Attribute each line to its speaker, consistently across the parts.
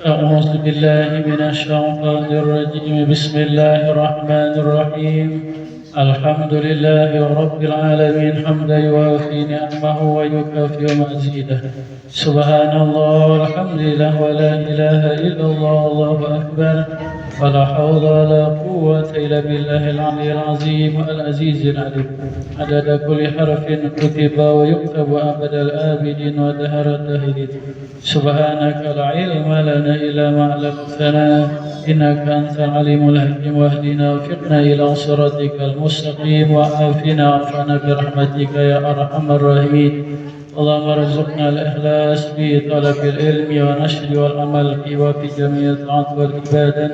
Speaker 1: أعوذ بالله من الشيطان الرجيم بسم الله الرحمن الرحيم الحمد لله رب العالمين حمدا يوافي نعمه ويكافئ مزيده سبحان الله والحمد لله ولا إله إلا الله الله أكبر ولا حول ولا قوة إلا بالله العلي العظيم العزيز العليم عدد كل حرف كتب ويكتب أبد الآبدين ودهر الداهرين سبحانك لا علم لنا إلا ما علمتنا إنك أنت العليم الحكيم واهدنا وفقنا إلى صراطك المستقيم وعافنا وعافنا برحمتك يا أرحم الراحمين اللهم ارزقنا الإخلاص في طلب العلم ونشر والعمل فيه وفي جميع الطاعات والعبادات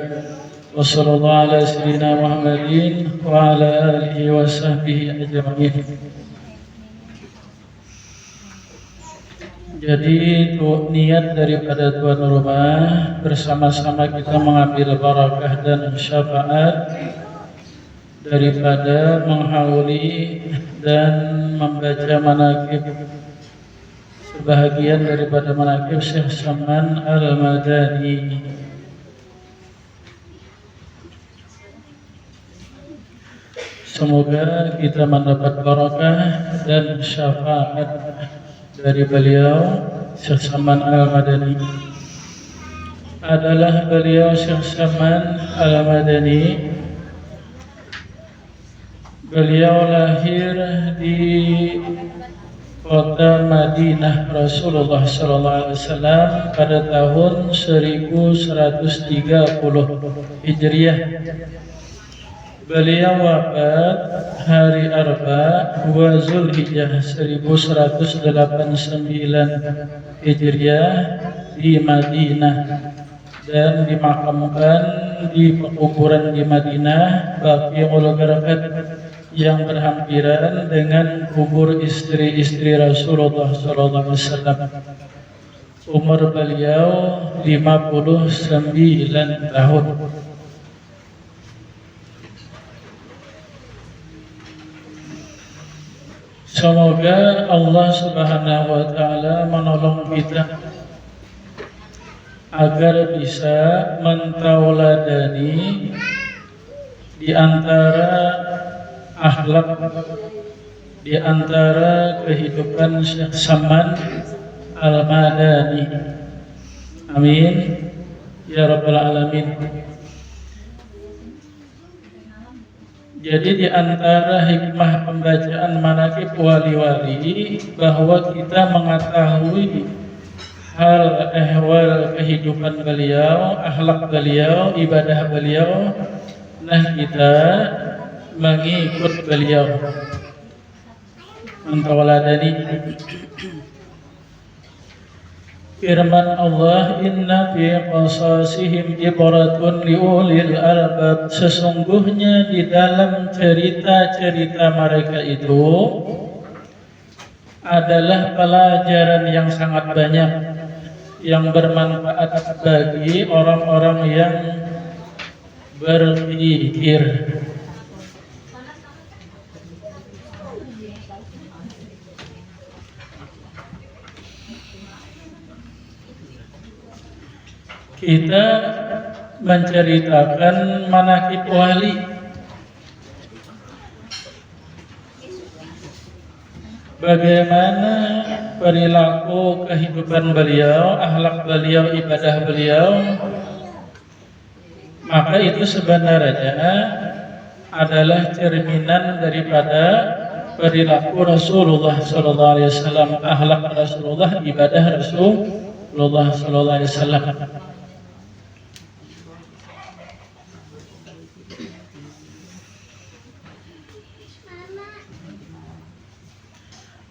Speaker 1: وصلى الله على سيدنا محمد وعلى آله وصحبه أجمعين. Jadi niat daripada tuan rumah bersama-sama kita mengambil barakah dan syafaat daripada menghauli dan membaca manaqib sebahagian daripada manaqib Syekh Saman Al-Madani. Semoga kita mendapat barakah dan syafaat dari beliau. Syekh Saman Al-Madani adalah beliau Syekh Saman Al-Madani. Beliau lahir di kota Madinah Rasulullah SAW pada tahun 1130 Hijriah. Beliau wafat hari Arba 2 Zulhijjah 1189 Hijriah di Madinah dan dimakamkan di pekuburan di Madinah Baqiul Gharqad yang berhampiran dengan kubur istri-istri Rasulullah SAW. Umur beliau 59 tahun. Semoga Allah Subhanahu wa Ta'ala menolong kita agar bisa mentauladani di antara akhlak, di antara kehidupan Syekh Saman Al-Madani. Amin ya rabbal alamin. Jadi di antara hikmah pembacaan manaqib wali-wali bahwa kita mengetahui hal ehwal kehidupan beliau, akhlak beliau, ibadah beliau. Nah, kita mengikut beliau, mentauladani. Firman Allah, inna fi qasasihim ibratun liulil albab. Sesungguhnya di dalam cerita-cerita mereka itu adalah pelajaran yang sangat banyak yang bermanfaat bagi orang-orang yang berpikir. Kita menceritakan manaqib wali, bagaimana perilaku kehidupan beliau, akhlak beliau, ibadah beliau. Maka itu sebenarnya adalah cerminan daripada perilaku Rasulullah SAW, akhlak Rasulullah, ibadah Rasulullah SAW.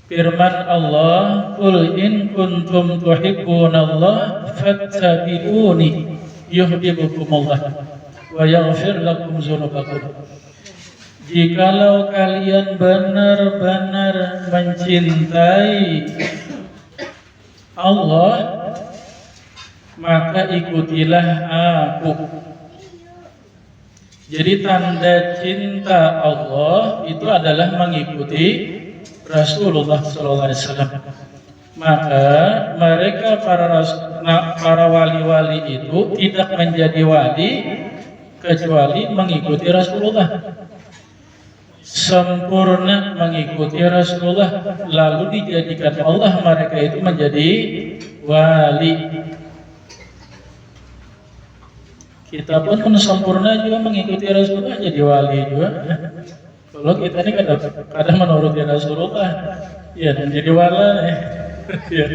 Speaker 1: Firman Allah, qul in kuntum tuhibbunallah fattabi'uni yuhibbukumullah wa yaghfir lakum dzunubakum. Jikalau kalian benar-benar mencintai Allah, maka ikutilah aku. Jadi tanda cinta Allah itu adalah mengikuti Rasulullah SAW. Maka mereka para wali-wali itu tidak menjadi wali kecuali mengikuti Rasulullah, sempurna mengikuti Rasulullah, lalu dijadikan Allah mereka itu menjadi wali. Kita pun sempurna juga mengikuti Rasulullah jadi wali juga. Kalau kita ini kadang menuruti Rasulullah, ya dan jadi wali. Ya.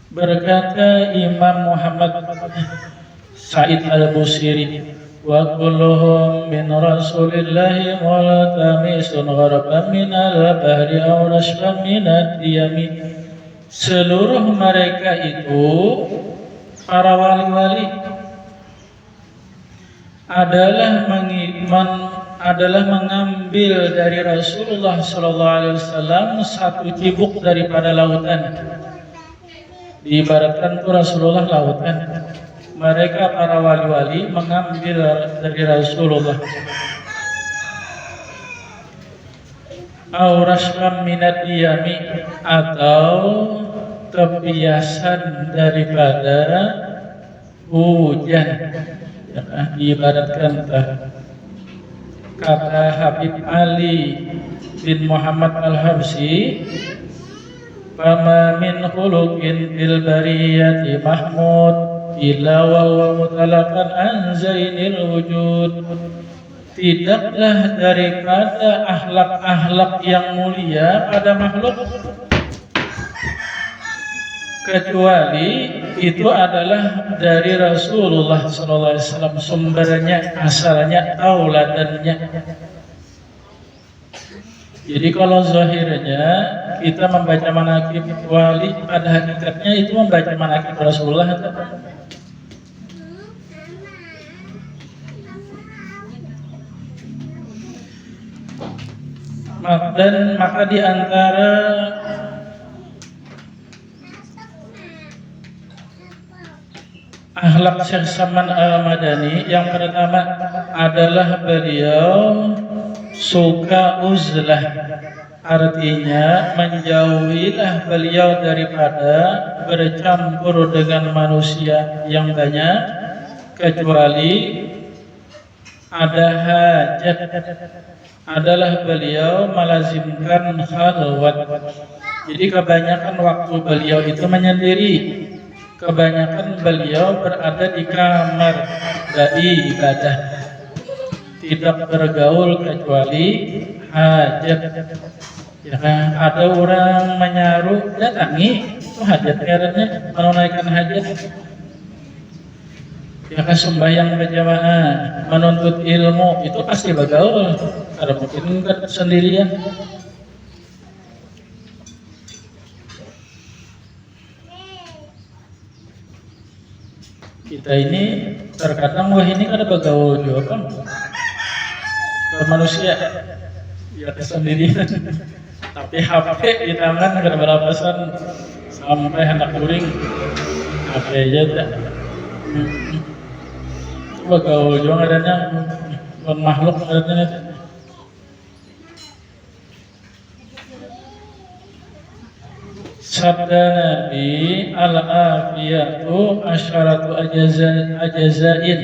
Speaker 1: Berkata Imam Muhammad Sa'id Al-Busiri, wa kulluhum min Rasulillahi multamisun gharaban min al-bahri aw rashban min ad-diyami. Seluruh mereka itu para wali-wali adalah mengambil dari Rasulullah sallallahu alaihi wasallam satu cibuk daripada lautan. Diibaratkan itu Rasulullah lautan. Mereka para wali-wali mengambil dari Rasulullah. Aurasham minad diyami, atau tepiasan daripada hujan. Ya, diibaratkan kata Habib Ali bin Muhammad Al-Habsyi, fama min khuluqin fil bariyati mahmud illa wa huwa mutalaqan an zainil wujud. Tidaklah daripada akhlak-akhlak yang mulia pada makhluk kecuali itu adalah dari Rasulullah SAW, sumbernya, asalnya, tauladannya. Jadi kalau zahirnya kita membaca manaqib wali, pada hakikatnya itu membaca manaqib Rasulullah. Dan maka di antara akhlak Syekh Saman Al-Madani yang pertama adalah beliau suka uzlah, artinya menjauhilah beliau daripada bercampur dengan manusia yang banyak kecuali ada hajat. Adalah beliau melazimkan khalwat. Jadi kebanyakan waktu beliau itu menyendiri. Kebanyakan beliau berada di kamar ibadah, tidak bergaul kecuali hajat. Ya kan? Ada orang menyaru, datangi, itu hajat karena menunaikan hajat. Ya kan, sembahyang berjamaah, menuntut ilmu, itu pasti bergaul. Karena mungkin sendirian. Kita ini terkadang wah ini kan bergaul juga kan manusia ya sendirian. Tapi HP di tangan ada berapa pesan sampai hendak kuring HP aja tak. Bergaul juga adanya makhluk adanya. Sabda Nabi, al-afiyatu asyaratu ajazain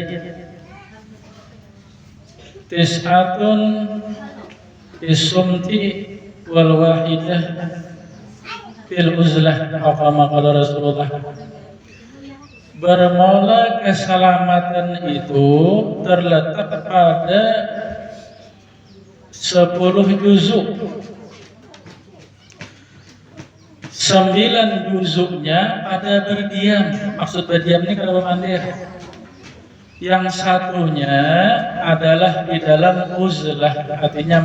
Speaker 1: tis'atun isumti wal wahidah fil uzlah, kama qala Rasulullah. Bermula keselamatan itu terletak pada 10 juzuk. 9 juzuknya pada berdiam. Maksud berdiam ini kalau mandir. Yang satunya adalah di dalam uzlah, artinya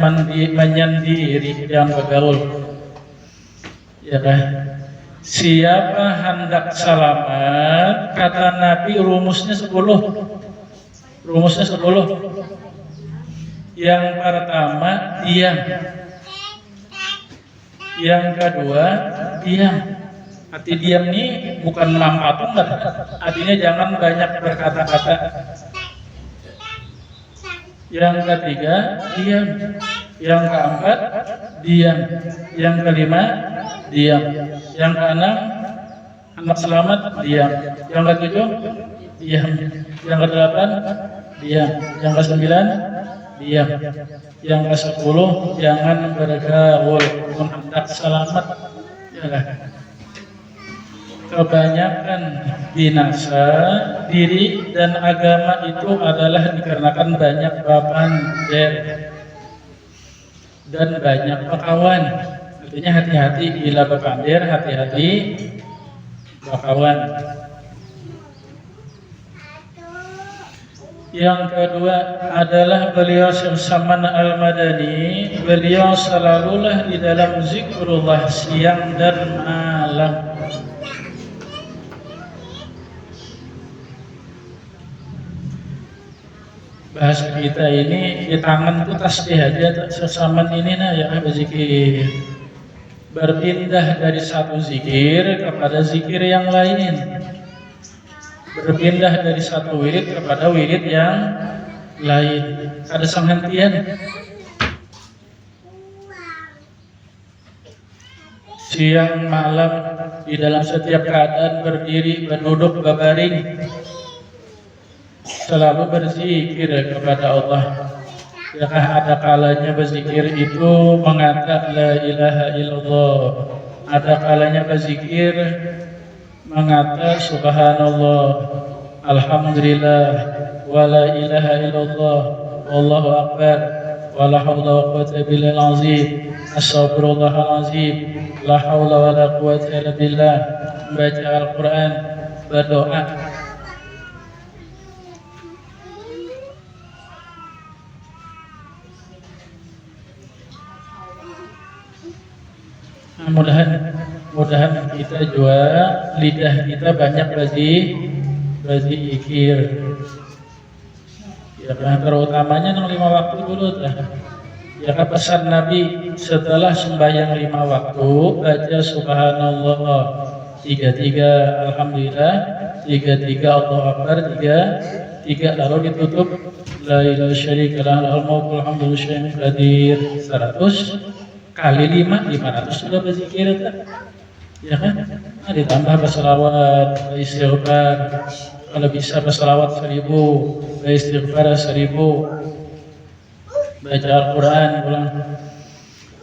Speaker 1: menyendiri, yang bergaul. Ya kan? Siapa hendak selamat, kata Nabi, rumusnya 10. Rumusnya 10. Yang pertama diam. Yang kedua diam. Arti diam ini bukan mampatung, artinya jangan banyak berkata-kata. Yang ketiga, diam. Yang keempat, diam. Yang kelima, diam. Yang keenam, anak selamat, diam. Yang ketujuh, diam. Yang kedelapan, diam. Yang kesembilan, diam. Yang kesepuluh, jangan bergaul. Hendak selamat, jangan. Kebanyakan binasa diri dan agama itu adalah dikarenakan banyak bapander dan banyak pekawan. Artinya hati-hati bila bapander, hati-hati bakawan. Yang kedua adalah beliau Syekh Saman Al-Madani. Beliau selalulah di dalam zikrullah siang dan malam. Bahasa kita ini di tangan itu tasbih aja sesaman ini nah ya berzikir. Berpindah dari satu zikir kepada zikir yang lain. Berpindah dari satu wirid kepada wirid yang lain. Ada penghentian. Siang malam di dalam setiap keadaan berdiri, berduduk, berbaring. Selalu berzikir kepada Allah. Yakah ada kalanya berzikir itu mengatakan la ilaha illallah. Ada kalanya berzikir mengatakan subhanallah, alhamdulillah, wa la ilaha illallah, wallahu akbar, wa la haula wa quwwata illa billahil azim, astaghfirullahal azim, la haula wa la quwwata illa billah. Baca Al-Quran, berdoa. Mudahan kita juga lidah kita banyak berzikir. Ya kan terutamanya 5 waktu dulu dah. Ya kan pesan Nabi setelah sembahyang 5 waktu baca subhanallah 33, alhamdulillah 33, Allahu akbar 3 lalu ditutup la ilaha syarika lahul mulku wal hamdu lillahi qadir 100 kali 500 sudah berzikir tak? Ya kan? Nah, ditambah berselawat, beristighfar. Kalau bisa berselawat 1000, beristighfar 1000. Baca Al-Quran ulang.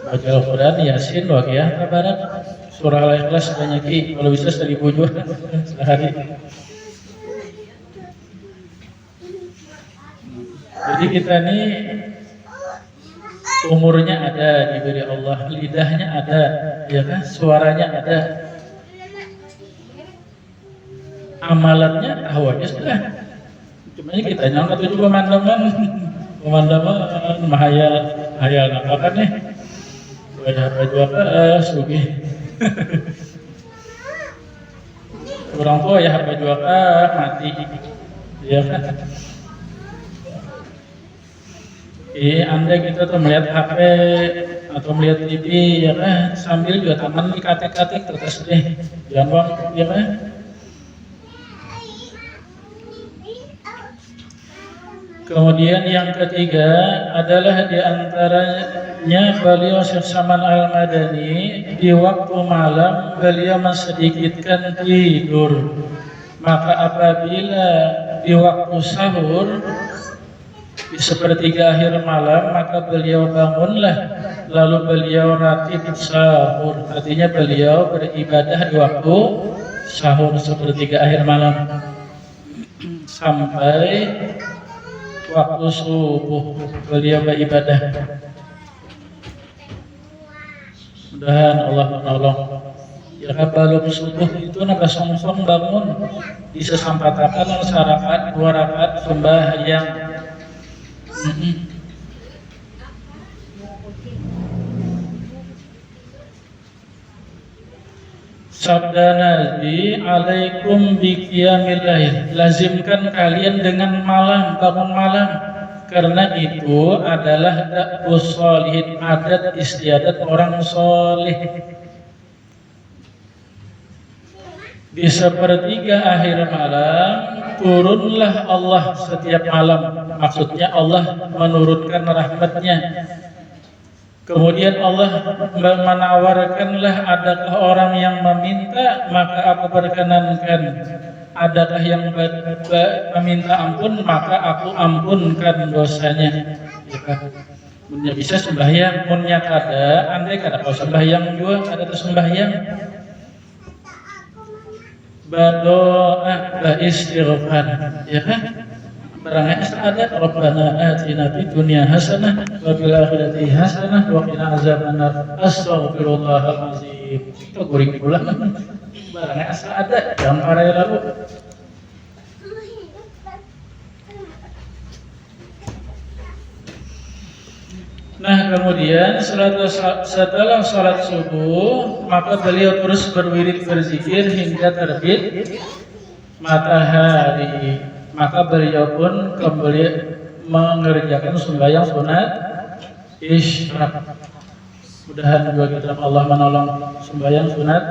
Speaker 1: Baca Al-Quran Yasin Waqiah Tabarak. Surah Al-Ikhlas banyak kalau bisa 1000 juga sehari. Jadi kita nih umurnya ada diberi Allah, lidahnya ada, ya kan, suaranya ada, amalannya tahu aja sudah. Cuma kita nyangka tuh juga pemandangan mahayal apa nih? Baju apa? Sugi. Orang tua ya baju apa mati, ya kan? Anda kita tuh melihat HP atau melihat TV ya kan sambil juga tangan dikatik-katik terus deh jangan ya kan. Kemudian yang ketiga adalah diantaranya beliau Syekh Saman Al-Madani di waktu malam beliau mensedikitkan tidur. Maka apabila di waktu sahur di sepertiga akhir malam maka beliau bangunlah lalu beliau ratib sahur, artinya beliau beribadah di waktu sahur sepertiga akhir malam sampai waktu subuh beliau beribadah. Mudah-mudahan Allah menolong. Ya belum subuh itu naga songsong bangun disesampatakan 1 rakaat 2 rakaat sembahyang. Sabda Nabi, alaikum biqiyamil lail, lazimkan kalian dengan malam, bangun malam, karena itu adalah da'bus sholihin, adat istiadat orang soleh. Di sepertiga akhir malam turunlah Allah setiap malam. Maksudnya Allah menurunkan rahmatnya. Kemudian Allah menawarkanlah, adakah orang yang meminta maka aku perkenankan, adakah yang meminta ampun maka aku ampunkan dosanya. Munnya bisa sembahyang, munnya kada, andai kada kau sembahyang juga kada tersembahyang. Berdoa, beristighfar, ya kan? Barangnya ada Rabbana atina fid dunya hasanah wa fil akhirati hasanah wa qina azabannar. Astaghfirullahal azim. Itu guring pula. Barangnya ada, jangan parai lalu. Nah, kemudian setelah sholat subuh, maka beliau terus berwirid berzikir hingga terbit matahari. Maka beliau pun kembali mengerjakan sembahyang sunat isyraq. Mudahan juga kita Allah menolong sembahyang sunat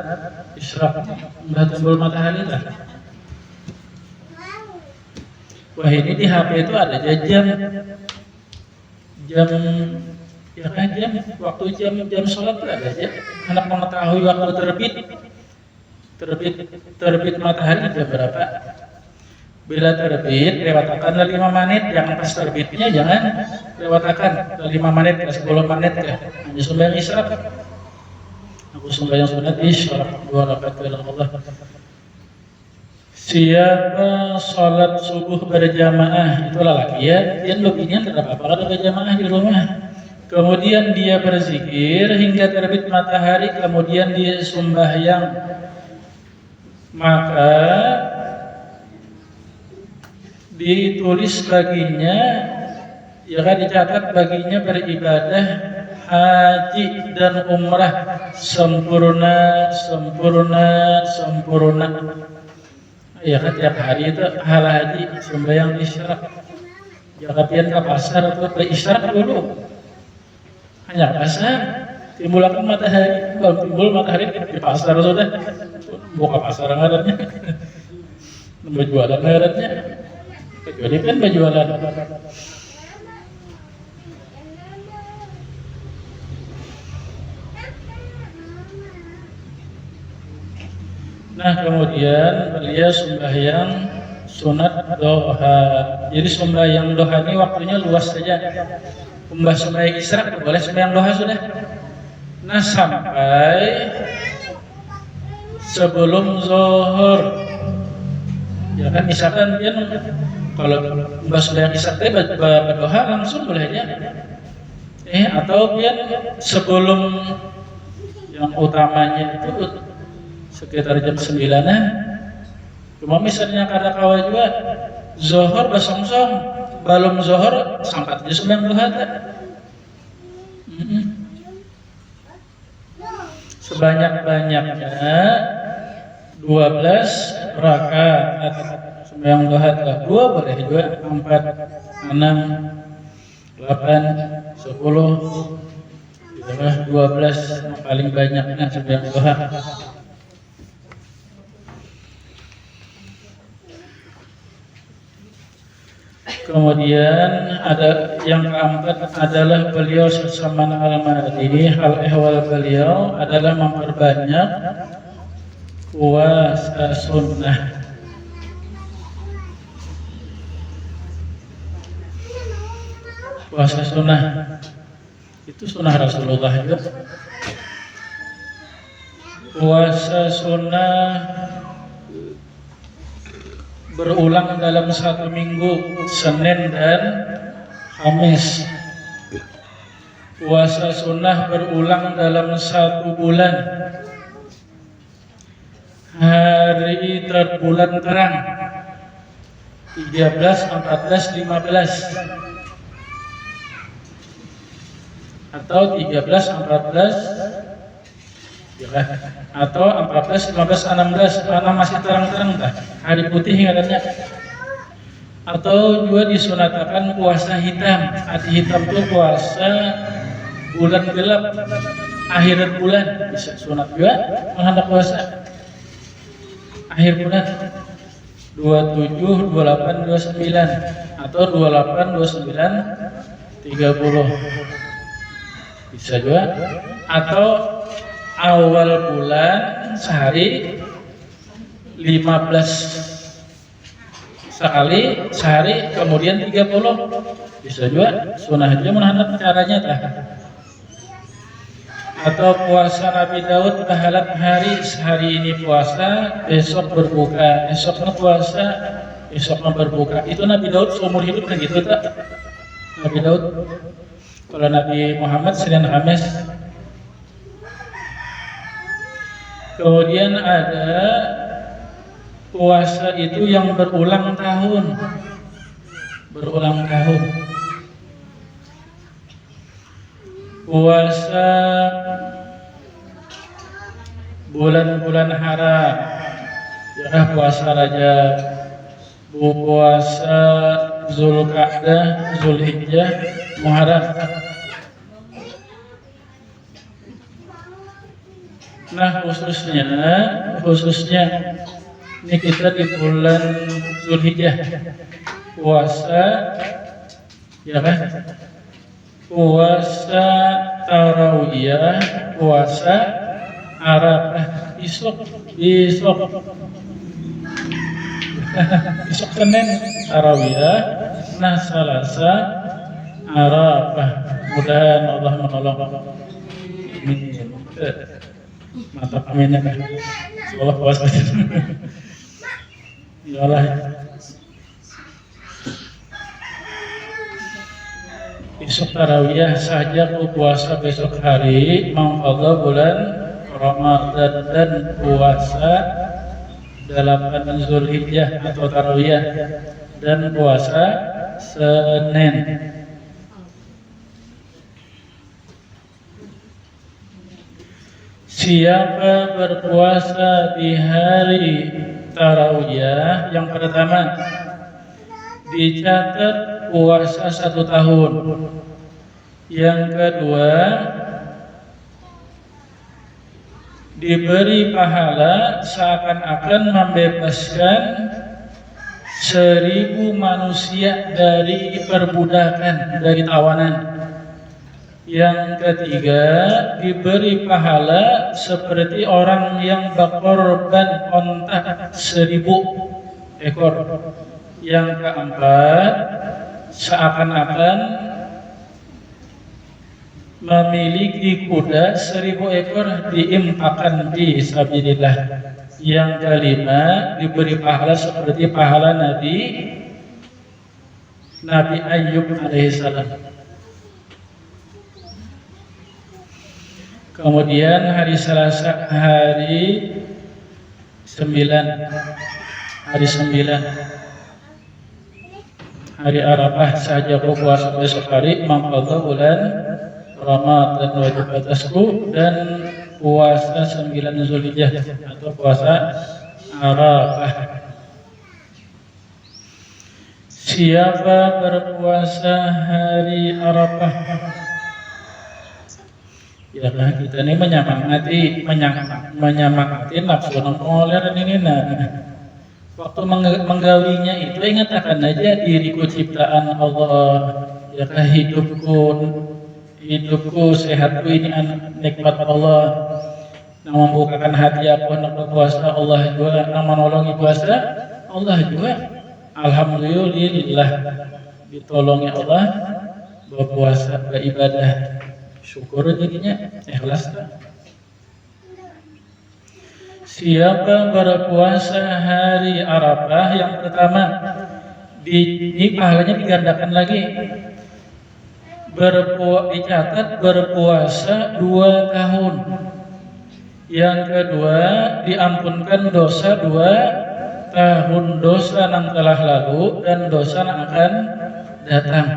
Speaker 1: isyraq. Sudah timbul matahari lah. Wah, ini di HP itu ada jam ya kan, waktu jam sholat itu ada aja. Anak mengetahui waktu terbit matahari jam berapa. Bila terbit, lewatakan 5 menit. Jangan pas terbitnya, jangan lewatakan 5 menit ke 10 menit ke. Hanya sembahyang isyraq. Aku sembahyang sunat isyraq 2 rakaat kepada Allah. Siapa sholat subuh berjamaah, itulah laki ya, dia lebihnya tidak apa-apa kalau berjamaah di rumah. Kemudian dia berzikir hingga terbit matahari, kemudian dia sembahyang, maka ditulis baginya, ya kan, dicatat baginya beribadah haji dan umrah sempurna. Ya kan, tiap hari itu pahala haji, sembahyang isyraq. Jangan pian ke pasar atau ke isyraq dulu. Hanya pasar, timbulkan matahari. Kalau timbul matahari di pasar sudah, buka pasar ngarannya. Berjualan ngarannya. Kecuali kan berjualan. Nah, kemudian beliau sembahyang sunat doha. Jadi sembahyang doha ini waktunya luas saja. Umpah sembahyang isyraq boleh sembahyang doha sudah. Nah, sampai sebelum zuhur. Ya kan, misalkan dia kalau umpah sembahyang isyraq berdoa langsung boleh aja. Atau dia sebelum yang utamanya itu sekitar jam 9-an. Cuma misalnya kada kawa juga zuhur basongsong, belum zuhur sampai jam 9 duha. Sebanyak-banyaknya 12 rakaat sembahyang duha. 2 boleh juga, 4, 6, 8, 10, 12 paling banyaknya sembahyang duha. Kemudian ada yang keempat adalah beliau Salman Al-Mahdi. Hal ehwal beliau adalah memperbanyak puasa sunnah. Puasa sunnah itu sunnah Rasulullah juga. Puasa sunnah berulang dalam 1 minggu, Senin dan Kamis. Puasa sunnah berulang dalam 1 bulan. Hari bulan terang 13, 14, 15 atau 13, 14 ya, atau 14, 15, 16 karena masih terang-terang dah hari putih katanya. Atau juga disunatakan puasa hitam. Hati hitam itu puasa bulan gelap, akhir bulan bisa sunat juga menghadap puasa akhir bulan 27, 28, 29 atau 28, 29, 30 bisa juga, atau awal bulan sehari 15 sekali sehari, kemudian 30 bisa juga. Sunnah aja menhanap caranya dah. Atau puasa Nabi Daud bahalat hari, sehari ini puasa, besok berbuka, esoknya puasa, esoknya berbuka. Itu Nabi Daud seumur hidup kan gitu tak? Nabi Daud. Kalau Nabi Muhammad Senin Kamis. Kemudian ada puasa itu yang berulang tahun. Berulang tahun. Puasa bulan-bulan haram, ya puasa Rajab, puasa Zulqa'dah, Zulhijjah, Muharram. Nah khususnya ini kita di bulan Zulhijjah puasa, ya kan? Puasa tarawih, puasa Arafah, besok Senin tarawih, nah Selasa Arafah. Mudah-mudahan Allah menolong. Amin. Mantap, amin ya kan. Semoga puasa. Ya Allah. Besok tarawih saja puasa besok hari mengqadha bulan Ramadan dan puasa 8 Zulhijjah atau tarawih dan puasa Senin. Siapa berpuasa di hari tarawih, yang pertama dicatat puasa 1 tahun. Yang kedua diberi pahala seakan-akan membebaskan 1000 manusia dari perbudakan, dari tawanan. Yang ketiga diberi pahala seperti orang yang berkorban onta 1000 ekor. Yang keempat, seakan-akan memiliki kuda 1000 ekor diimpakan di sabilillah. Yang kelima, diberi pahala seperti pahala Nabi Ayyub alaihissalam. Kemudian hari Selasa, hari 9, hari Arafah saja puasa besok hari mengqadha bulan Ramadan wajib atasku, dan puasa 9 Zulhijjah atau puasa Arafah. Siapa berpuasa hari Arafah? Ya lah, kita ini menyemangati nafsu nomoler ini. Waktu menggawinya itu ingatkan aja diriku ciptaan Allah, ya kan, hidupku sehatku ini nikmat Allah. Yang membukakan hati aku untuk berpuasa Allah juga, yang menolongi puasa Allah juga. Alhamdulillah ditolongi Allah berpuasa, beribadah, syukur jadinya, ikhlas tak? Siapa berpuasa hari Arafah, yang pertama ini pahalanya digandakan lagi, dicatat berpuasa 2 tahun. Yang kedua diampunkan dosa 2 tahun, dosa yang telah lalu dan dosa yang akan datang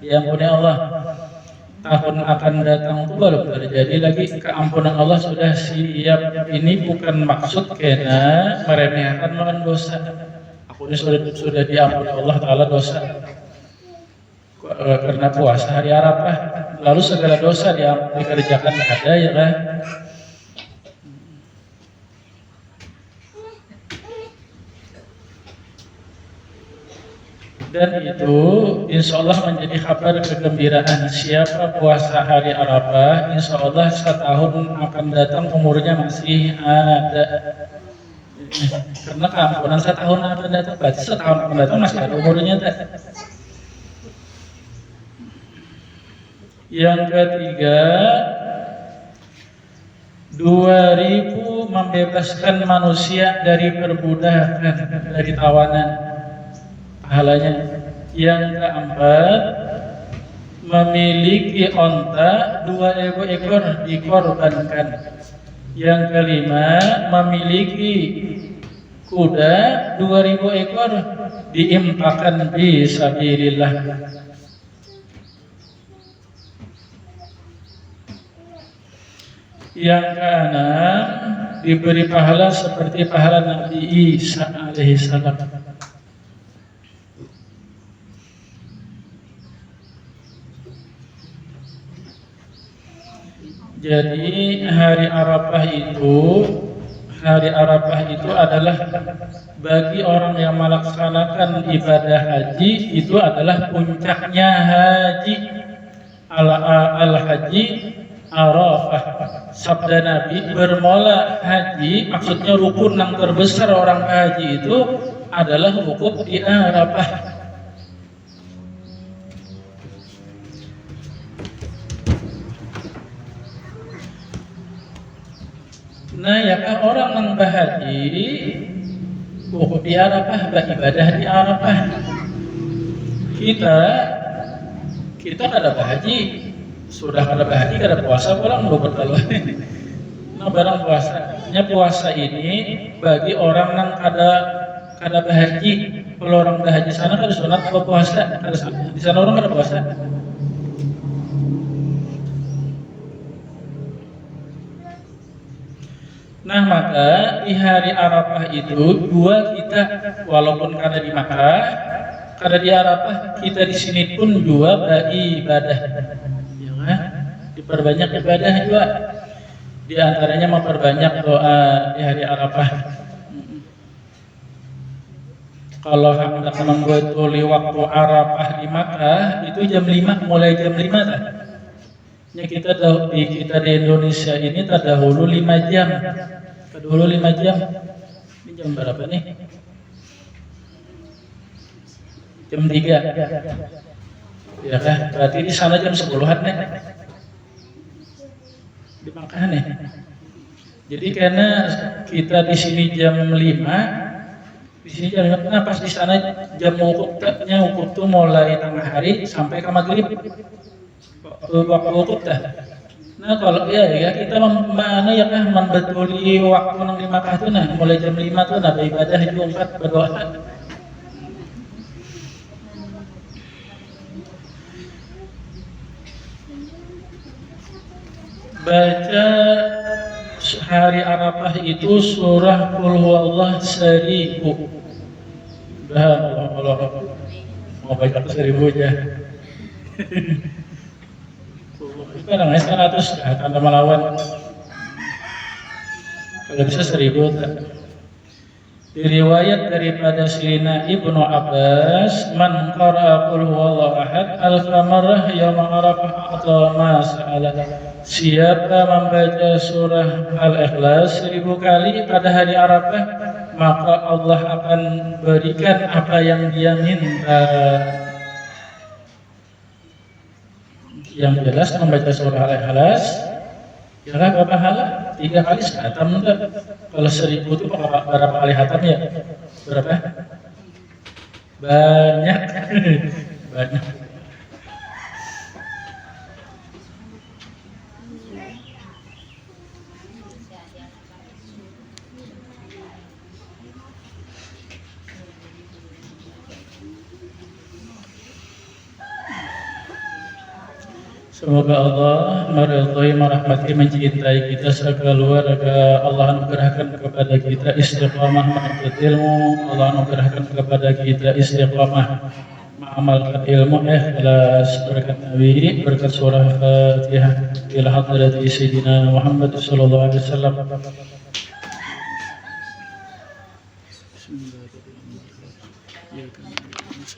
Speaker 1: diampuni Allah. Tahun akan datang itu baru terjadi lagi, keampunan Allah sudah siap. Ini bukan maksud kena meremehkan melawan dosa. Aku ini sudah diampuni Allah Ta'ala dosa karena puasa hari Arafah, lalu segala dosa dikerjakan ada, ya kan? Dan itu insya Allah menjadi kabar kegembiraan. Siapa puasa hari Arafah, insya Allah setahun akan datang umurnya masih ada. Karena keampunan setahun akan datang, berarti setahun akan datang masih ada umurnya. Yang ketiga, 2000 membebaskan manusia dari perbudakan, dari tawanan, pahalanya. Yang keempat, memiliki onta 2000 ekor dikorbankan. Yang kelima, memiliki kuda 2000 ekor diimpakan fi sabilillah. Yang keenam, diberi pahala seperti pahala Nabi Isa alaihissalam. Jadi hari Arafah itu adalah bagi orang yang melaksanakan ibadah haji, itu adalah puncaknya haji. Al-haji Arafah. Sabda Nabi, bermula haji, maksudnya rukun yang terbesar orang haji itu adalah wukuf di Arafah. Nah, ya kan orang yang berhaji wukuf di Arafah, beribadah di Arafah. Kita kada berhaji, sudah kada berhaji, kada puasa, orang belum bertaluan. Nah, barang puasa ini bagi orang yang kada berhaji. Kalau orang berhaji sana kada sunat apa puasa, di sana orang kada puasa. Nah, maka di hari Arafah itu kita walaupun kada di Makkah, kada di Arafah, kita di sini pun juga beribadah. Ya kan? Diperbanyak ibadah juga. Di antaranya memperbanyak doa di hari Arafah. Kalau hendak menggotoli waktu Arafah di Makkah itu jam 5, mulai jam 5 kan? Kita di Indonesia ini terdahulu 5 jam. Terdahulu 5 jam. Ini jam berapa nih? Jam 3. Ya kan? Berarti di sana jam 10-an nih. Di Makkah nih. Jadi karena kita di sini jam 5, di sini jam 5, nah pas di sana jam wukuf tuh mulai tengah hari sampai ke maghrib. Waktu wukuf dah. Nah kalau ya kita mana ya kan membetuli waktu nang di Makkah tuh, nah mulai jam 5 tuh nah beribadah juga berdoa. Baca hari Arafah itu surah Qul Huwallah 1000. Allah. Mau baca 1000 aja. Kadang 100 akan melawan. Kalau bisa 1000 tak. Diriwayat daripada Sirina Ibnu Abbas, man qara'a qul huwallahu ahad alfa marrah yauma arafah atau ma sa'ala. Siapa membaca surah Al-Ikhlas 1000 kali pada hari Arafah, maka Allah akan berikan apa yang dia minta. Yang jelas membaca surah Al-Ikhlas ya berapa pahala? 3 kali sekhatam enggak? Kalau 1000 itu berapa kali khatam ya? Berapa? Banyak. Banyak. Semoga Allah meridhai, merahmati, mencintai kita sekeluarga. Allah anugerahkan kepada kita istiqamah menuntut ilmu. Allah anugerahkan kepada kita istiqamah mengamalkan ilmu, ikhlas, berkat Nabi, berkat surah Fatihah ila hadrati Sayyidina Muhammad sallallahu alaihi wasallam. Bismillah.